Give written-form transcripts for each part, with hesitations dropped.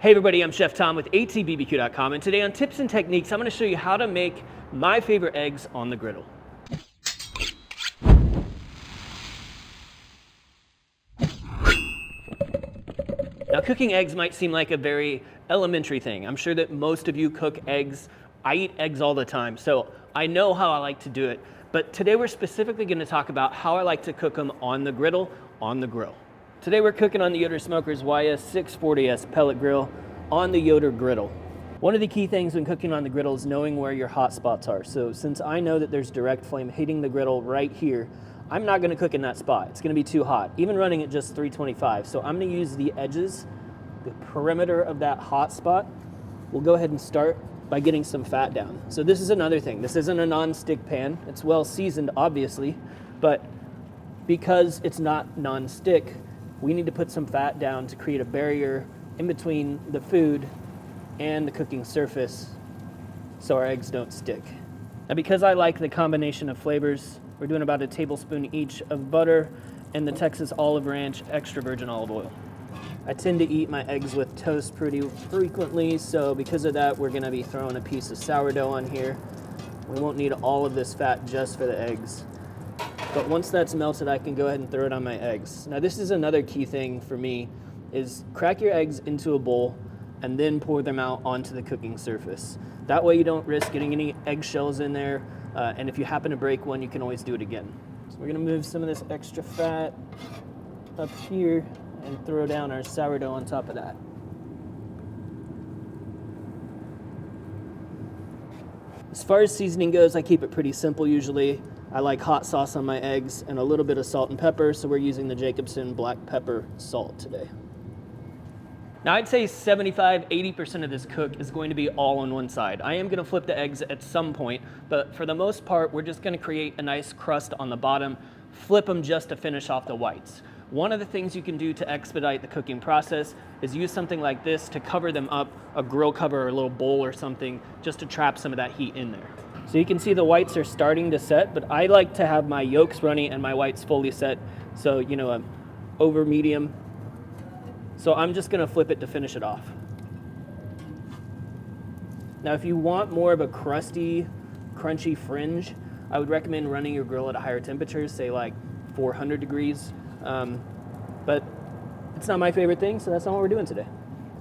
Hey everybody, I'm Chef Tom with atbbq.com, and today on Tips and Techniques, I'm going to show you how to make my favorite eggs on the griddle. Now, cooking eggs might seem like a very elementary thing. I'm sure that most of you cook eggs. I eat eggs all the time, so I know how I like to do it. But today we're specifically going to talk about how I like to cook them on the griddle, on the grill. Today we're cooking on the Yoder Smoker's YS640S pellet grill on the Yoder griddle. One of the key things when cooking on the griddle is knowing where your hot spots are. So since I know that there's direct flame hitting the griddle right here, I'm not going to cook in that spot. It's going to be too hot, even running at just 325. So I'm going to use the edges, the perimeter of that hot spot. We'll go ahead and start by getting some fat down. So this is another thing. This isn't a non-stick pan. It's well seasoned, obviously, but because it's not non-stick, we need to put some fat down to create a barrier in between the food and the cooking surface so our eggs don't stick. Now, because I like the combination of flavors, we're doing about a tablespoon each of butter and the Texas Olive Ranch extra virgin olive oil. I tend to eat my eggs with toast pretty frequently, so because of that, we're gonna be throwing a piece of sourdough on here. We won't need all of this fat just for the eggs. But once that's melted, I can go ahead and throw it on my eggs. Now, this is another key thing for me, is crack your eggs into a bowl and then pour them out onto the cooking surface. That way you don't risk getting any eggshells in there, and if you happen to break one, you can always do it again. So we're gonna move some of this extra fat up here and throw down our sourdough on top of that. As far as seasoning goes, I keep it pretty simple usually. I like hot sauce on my eggs and a little bit of salt and pepper, so we're using the Jacobsen black pepper salt today. Now, I'd say 75–80% of this cook is going to be all on one side. I am going to flip the eggs at some point, but for the most part, we're just going to create a nice crust on the bottom, flip them just to finish off the whites. One of the things you can do to expedite the cooking process is use something like this to cover them up, a grill cover or a little bowl or something, just to trap some of that heat in there. So you can see the whites are starting to set, but I like to have my yolks runny and my whites fully set, so over medium. So I'm just gonna flip it to finish it off. Now, if you want more of a crusty, crunchy fringe, I would recommend running your grill at a higher temperature, say like 400 degrees. But it's not my favorite thing, so that's not what we're doing today.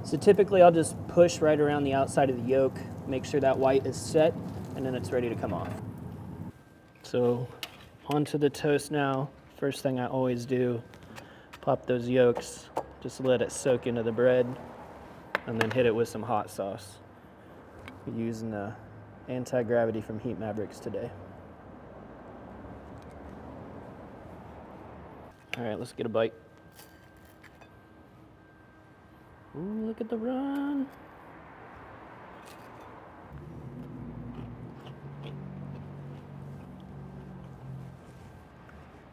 So typically I'll just push right around the outside of the yolk, make sure that white is set, and then it's ready to come off. So onto the toast now. First thing I always do, pop those yolks, just let it soak into the bread, and then hit it with some hot sauce. We're using the anti-gravity from Mavericks today. All right, let's get a bite. Ooh, look at the run.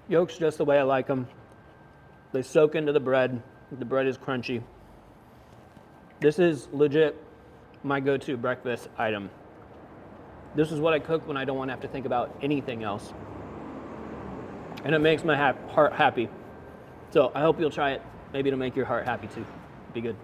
Yolks just the way I like them. They soak into the bread. The bread is crunchy. This is legit my go-to breakfast item. This is what I cook when I don't want to have to think about anything else. And it makes my heart happy. So I hope you'll try it. Maybe it'll make your heart happy too. Be good.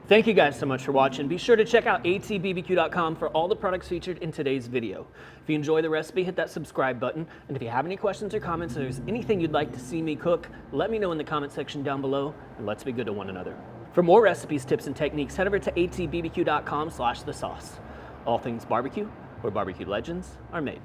Thank you guys so much for watching. Be sure to check out atbbq.com for all the products featured in today's video. If you enjoy the recipe, hit that subscribe button. And if you have any questions or comments, or there's anything you'd like to see me cook, let me know in the comment section down below, and let's be good to one another. For more recipes, tips, and techniques, head over to atbbq.com/thesauce. All things barbecue, where barbecue legends are made.